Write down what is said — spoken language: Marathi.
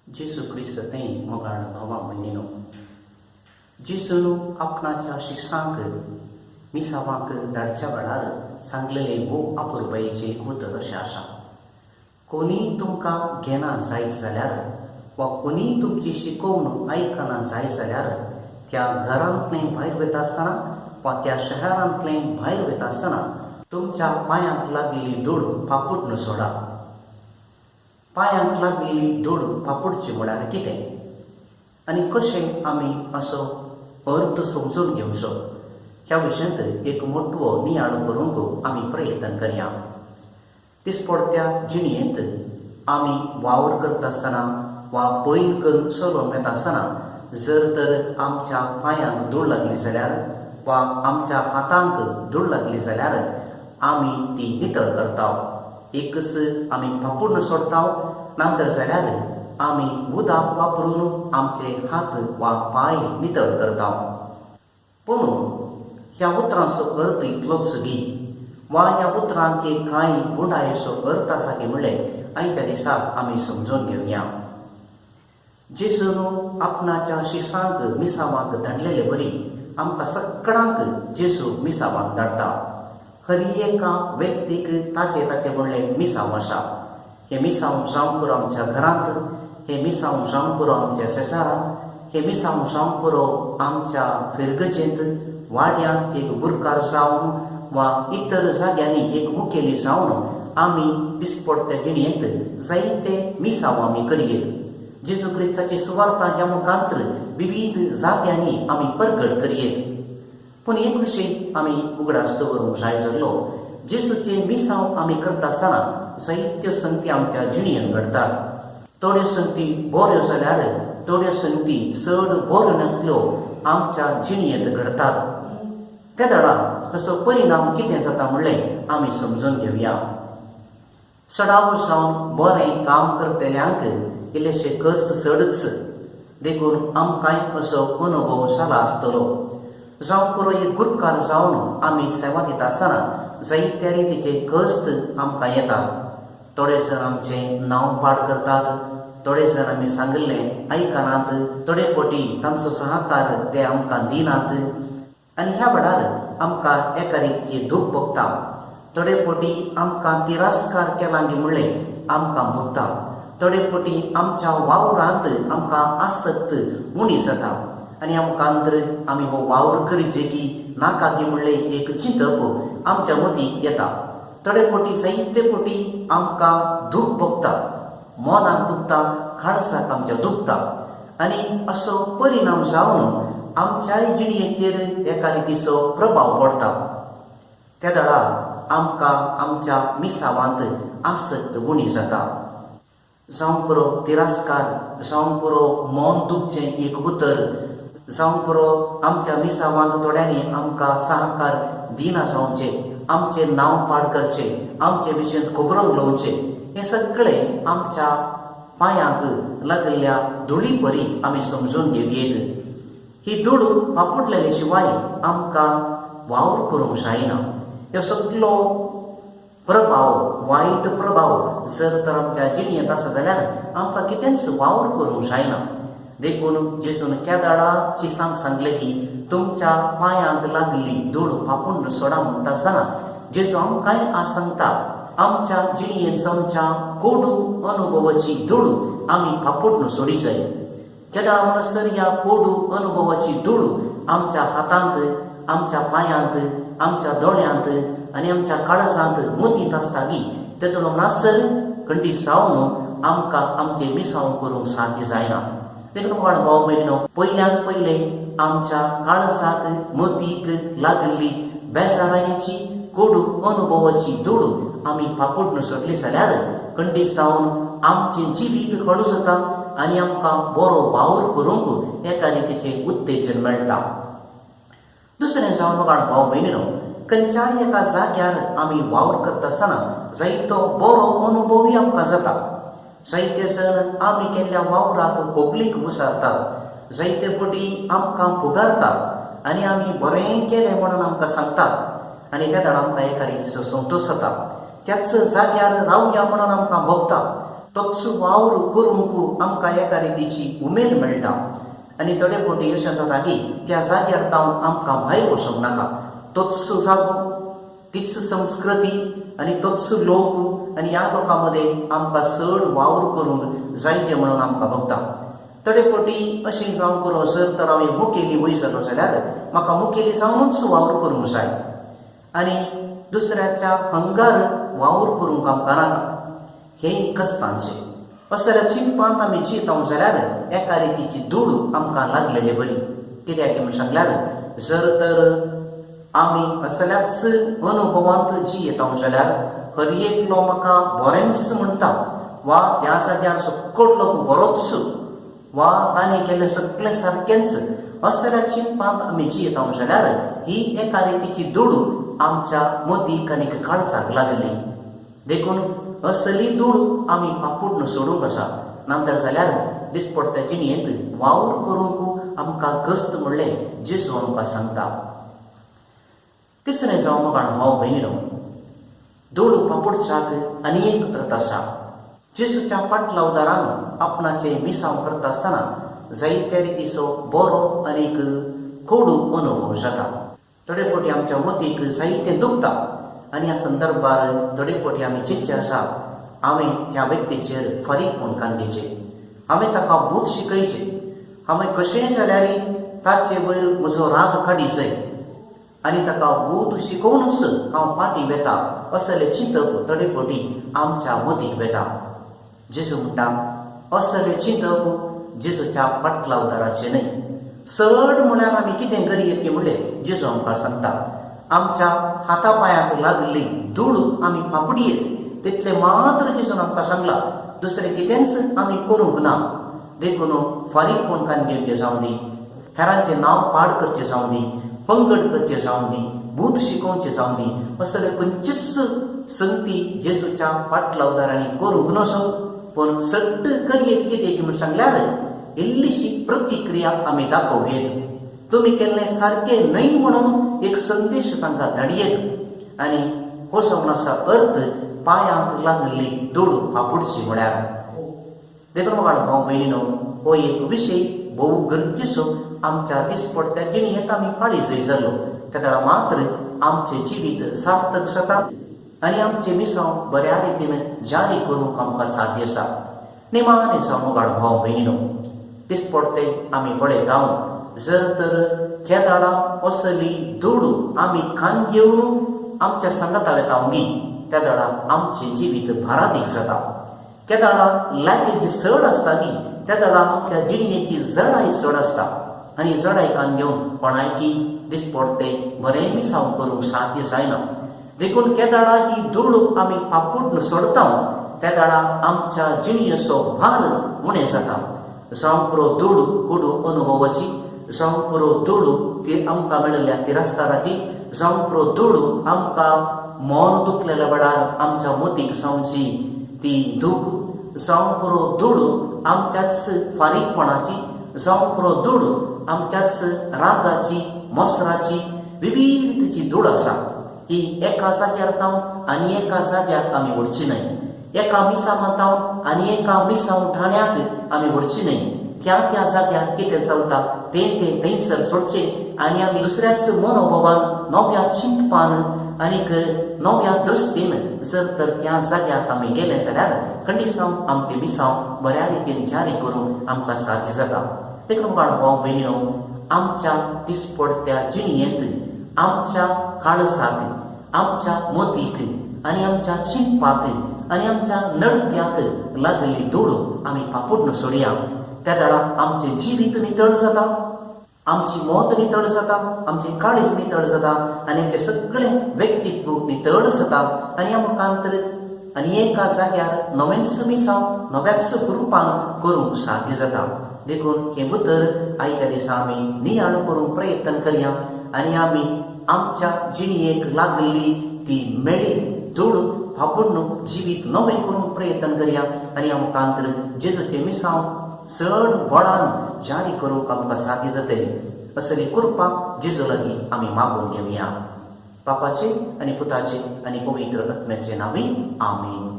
जेसू ख्रिस्त तें मोगाळ भावा भयणीनो, जेसून आपणाच्या शिश्यांक मिसावांक धाडच्या वेळार सांगलेले भोव अपुरबायेचे उतर अशें आसा. कोणी तुमकां घेना जायत जाल्यार वा कोणी तुमची शिकोवण आयकना जाय जाल्यार त्या घरांतलें भायर वता आसतना वा त्या शहरांतलें भायर वता आसतना तुमच्या पांयांक लागलेली धूळ फापूट न सोडा. पांयांक लागलेली धूळ फापूडची म्हळ्यार कितें आनी कशें आमी असो अर्थ समजून घेवचो ह्या विशयांत एक मोठो नियाळ करूंक आमी प्रयत्न करया. दिसपडट्या जिणेंत आमी वावर करता आसतना वा पैन करून चलोन वता आसतना जर तर आमच्या पांयांक धूळ लागली जाल्यार वा आमच्या हातांक धूळ लागली जाल्यार आमी ती नितळ करता. एकच आमी फापूड सोडता, नातर जाल्यार आमी उदक वापरून आमचे हात वा पाय नितळ करता. पूण ह्या उतरांचो अर्थ इतलोच गी वा ह्या उतरांक एक कांय गुंडायेचो अर्थ आसा की म्हणलें आयच्या दिसाक आमी समजून घेवया. जेसून आपणाच्या शिश्यांक मिसावांक धाडलेले बरी आमकां सगळ्यांक जेसू मिसावांक धाडटा. हर एका व्यक्तीक ताचे ताचे म्हणलें मिसाव आसा. हे मिसाव जावं पुरो आमच्या घरांत, हे मिसाव जावं पुरो आमच्या शेजारांत, हे मिसाव जावं पुरो आमच्या फिरगजेंत, वाड्यांत एक बुरकार जावन वा इतर जाग्यांनी एक मुखेली जावन आमी दिसपडट्या जिणेंत जायते मिसाव आमी करयेत. जेजू क्रिस्ताची सुवार्ता ह्या मुखांतर विविध जाग्यांनी आमी परगट करयेत. पूण एक विशय आमी उगडास दवरूंक जाय जाल्लो, जेजूचे मिसाव आमी करता आसतना जायत्यो संगती आमच्या जिणेंत घडटात. थोड्यो संगती बऱ्यो जाल्यार थोड्यो संगती चड बऱ्यो नातल्यो आमच्या जिणेंत घडटात. त्या दळा असो परिणाम कितें जाता म्हणलें आमी समजून घेवया. सडाव जावन बरें काम करतल्यांक इल्लेशे कश्ट चडच देखून आमकांय असो अनुभव जाला आसतलो. जावं पुरो एक गुरकार जावन आमी सेवा दिता आसतना जायत्या रितीचे कश्ट आमकां येतात. थोडे जण आमचें नांव पाड करतात, थोडे जण आमी सांगिल्लें आयकनात, थोडे फावटी तांचो सहकार ते आमकां दिनात आनी ह्या वेळार आमकां एका रितीची दूख भोगता. थोडे फावटी आमकां तिरस्कार केला गी म्हणलें आमकां भोगता. थोडे फावटी आमच्या वावरांत आमकां आसक्त उणी जाता आनी आमकां आमी हो वावर करचे की नाका गी म्हणलें एक चिंतप आमच्या मतीक येता. थोडे फावटी जायते फावटी आमकां दूख भोगता, मनाक दुखता, खाडसाक आमच्या दुखता आनी असो परिणाम जावन आमच्याय जिणेचेर एका रितीचो प्रभाव पडटा. त्या दळा आमकां आमच्या मिसावांत आसक्त उणी जाता. जावं पुरो तिरस्कार, जावं पुरो मन दुखचें एक उतर, जावं पुरो आमच्या मिसावांत थोड्यांनी आमकां सहकार दिना जावचें, आमचें नांव पाड करचें, आमचे विशयेंत खबरो उलोवचें, हें सगळें आमच्या पांयांक लागलेल्या धुळी परी आमी समजून घेवयेत. ही धूळ फापुडलेले शिवाय आमकां वावर करूंक जायना. ह्यो सगळो प्रभाव, वायट प्रभाव जर तर आमच्या जिणेंत आसा जाल्यार आमकां कितेंच वावर करूंक जायना. देखून जेसून त्या दाळा शिसांक सांगलें की तुमच्या पांयांक लागली धूळ फापून सोडा म्हणटा आसतना जेजू आमकांय आज सांगता आमच्या जिणेंत जावच्या कोडू अनुभवाची धूळ आमी फापूड सोडी जाय. त्या दाळा म्हणसर ह्या कोडू अनुभवाची धूळ आमच्या हातांत, आमच्या पांयांत, आमच्या दोळ्यांत आनी आमच्या काळजांत मोतीत आसता गी तेतून नासर खंडी जावन आमकां आमचे मिसाव करूंक साध्य जायना. देखून वाड भाव भयणीनो, पयल्यान पयलें आमच्या काळजाक मोतीक लागल्ली बेजारायेची कोडू अनुभवाची धूळ आमी फापूड सोडली जाल्यार खंडीत जावन आमचें जिवीत हळू जाता आनी आमकां बरो वावर करूंक एका रितीचें उत्तेजन मेळटा. दुसरें जावन वाड भाव भयणीनो, खंयच्याय एका जाग्यार आमी वावर करता आसतना जायतो बरो अनुभवूय आमकां जाता. जायते जण आमी केल्ल्या वावराक खोगलीक उसारतात, जायते फावटी आमकां पुगारतात आनी आमी बरें केलें म्हणून आमकां सांगतात आनी त्या दाडा आमकां एका रितीचो संतोश जाता. त्याच जाग्यार रावया म्हणून आमकां भोगता. तोच वावर करूंक आमकां एका रितीची उमेद मेळटा आनी थोडे फावटी अशें जाता की त्या जाग्यार तावन आमकां भायर वचोंक नाका. तोच जागो, तीच संस्कृती आनी तोच लोक आनी ह्या लोकां मदें आमकां चड वावर करूंक जायते म्हणून आमकां भोगता. थोडे फावटी अशें जावं करूं जर तर हांवें मुखेली वयतलो जाल्यार म्हाका मुखेली जावनूच वावर करूंक जाय आनी दुसऱ्याच्या हंगार वावर करूंक आमकां नाका. हें कस्तांचें. अशें जाल्यार चिंतपांत आमी जियेता जाल्यार एका रितीची दूड आमकां लागलेली बरी. कित्याक म्हूण सांगल्यार जर तर आमी असल्याच अनुभवांत जियेता जाल्यार हर एकलो म्हाका बरेंच म्हणटा वा त्या जाग्यार सकट लोक बरोच वा ताणें केलें सगळें सारकेंच असल्या चिंतपांत आमी जियेता जाल्यार ही एका रितीची दूड आमच्या मदीक आनी काळजाक लागली. देखून असली दूड आमी पापूड सोडूंक आसा. नांतर जाल्यार दिसपट्ट्या जिणेंत वावर करूंक आमकां गस्त म्हणलें जेजू आमकां सांगता. तिसरें जावं मोगाळ भाव भयणीनो, दूड पापुडच्याक आनी एक अर्थ आसा. जेजूच्या पाटला उदारान आपणाचे मिसांव करता आसतना जायत्या रितीचो बरो आनीक कोडू अनुभव जाता. थोडे फावटी आमच्या मतीक जायतें दुखता आनी ह्या संदर्भार थोडे फावटी आमी चिंतचे आसा हांवें ह्या व्यक्तीचेर फारीकपण काडचें, हांवें ताका भूत शिकयचें, हांवें कशेंय जाल्यार ताचे वयर म्हजो राग काडी जाय आनी ताका भूत शिकोवनूच हांव फाटीं वेता असलें चिंतप थोडे फावटी आमच्या मतीक येता. जेजू म्हणटा असलें चिंतप जेजूच्या पाटला उदाराचें न्हय. चड म्हळ्यार आमी कितें करीत तें म्हणलें जेजू आमकां सांगता. आमच्या हाता पांयाक लागली धूळ आमी फाफुडयेत तितलें मात्र जेजून आमकां सांगलां. दुसरें कितेंच आमी करूंक ना. देखून फारीकपण काडचें जावं दी, हेरांचें नांव पाड करचें जावं दी, पंगड करचें जावं दी, भूत शिकोवचें जावं दी, असले खंयचीच संगती जेजूच्या पाटला उदारांनी करूंक नसो. पूण सट्ट करयेत कितें म्हूण सांगल्यार इल्लीशी प्रतिक्रिया आमी दाखोवयेत. तुमी केल्लें सारकें न्हय म्हणून एक संदेश तांकां धाडयेत आनी हो जावन आसा अर्थ पांयांक लागली धूळ फाफुडची म्हळ्यार. देखून मोगाळ भाव भयणीनो, हो एक विशय भोव गरजेचो आमच्या दिसपट्ट्या जिणेंत आमी पाळी जय जालो तेन्ना मात्र आमचें जिवीत सार्थक जाता आनी आमचें मिसांव बऱ्या रितीन जारी करूंक आमकां साध्य आसा. निमाणें जावं मोगाळ भाव भयणीनो, दिसपट्टे आमी पळयता जर तर केदाळा असली धूळ आमी खान घेवन आमच्या संगता वेता त्या दाडा आमचें जिवीत भारादीक जाता. केदाळा लागीं चड आसता की त्या दाडा आमच्या जिणेची जडाय चड आसता आनी जडाय कान घेवन कोणायकी दिसपट्टे बरें मिसांव करूंक साध्य जायना. देखून केदाळा ही धूळ आमी पापूड सोडता त्या दाडा आमच्या जिणेचो भार उणें जाता. जावं पुरो धूळ कुडू अनुभवाची, जावं पुरो धूळ ती आमकां मेळिल्ल्या तिरस्काराची, जावं पुरो धूळ आमकां मन दुखलेल्या वेळार आमच्या मतीक जावची ती दूख, जावं पुरो धूळ आमच्याच फारीकपणाची, जावं पुरो धूळ आमच्याच रागाची, मोसराची, विविधतेची धूळ आसा. ही एका जाग्यार तावन आनी एका जाग्यार आमी व्हरची न्हय. एका मिसांवां तावन आनी एका मिसांव ठाण्याक आमी व्हरची न्हय. त्या त्या जाग्यार कितें चलता तें थंयसर सोडचें आनी आमी दुसऱ्याच मनोभावान नव्या चिंतपान आनीक नव्या दृश्टीन जर तर त्या जाग्याक आमी गेले जाल्यार खंडिसांव आमचें मिसांव बऱ्या रितीन जारी करूंक आमकां साध्य जाता. देखून भाव भयणीनो, आमच्या दिसपट्ट्या जिणेंत आमच्या काळजाक, आमच्या मतीक आनी आमच्या चिंतपाक आनी आमच्या नडत्याक लागली धूळ आमी पापूड सोडया. त्या दाडा आमचें जिवीत नितळ जाता, आमची मोत नितळ जाता, आमची काळीज नितळ जाता आनी आमचें सगळें व्यक्तित्व नितळ जाता आनी आमकां आनी एका जाग्यार नवेंच मिसांव नव्याच रुपान करूंक साध्य जाता. देखून हें उतर आयच्या दिसा आमी नियाळ करूंक प्रयत्न करया आनी आमी आमच्या जिणेक लागली ती मेळी धूळ फापून जिवीत नवें करूंक प्रयत्न करया आनी आमकां जेजूचें मिसांव चड बळान जारी करूंक आमकां साध्य जातली. असली कृपा जेजू लागीं आमी मागून घेवया. बापाचे आनी पुताचे आनी पवित्र आत्म्याचे नांवी आमीन.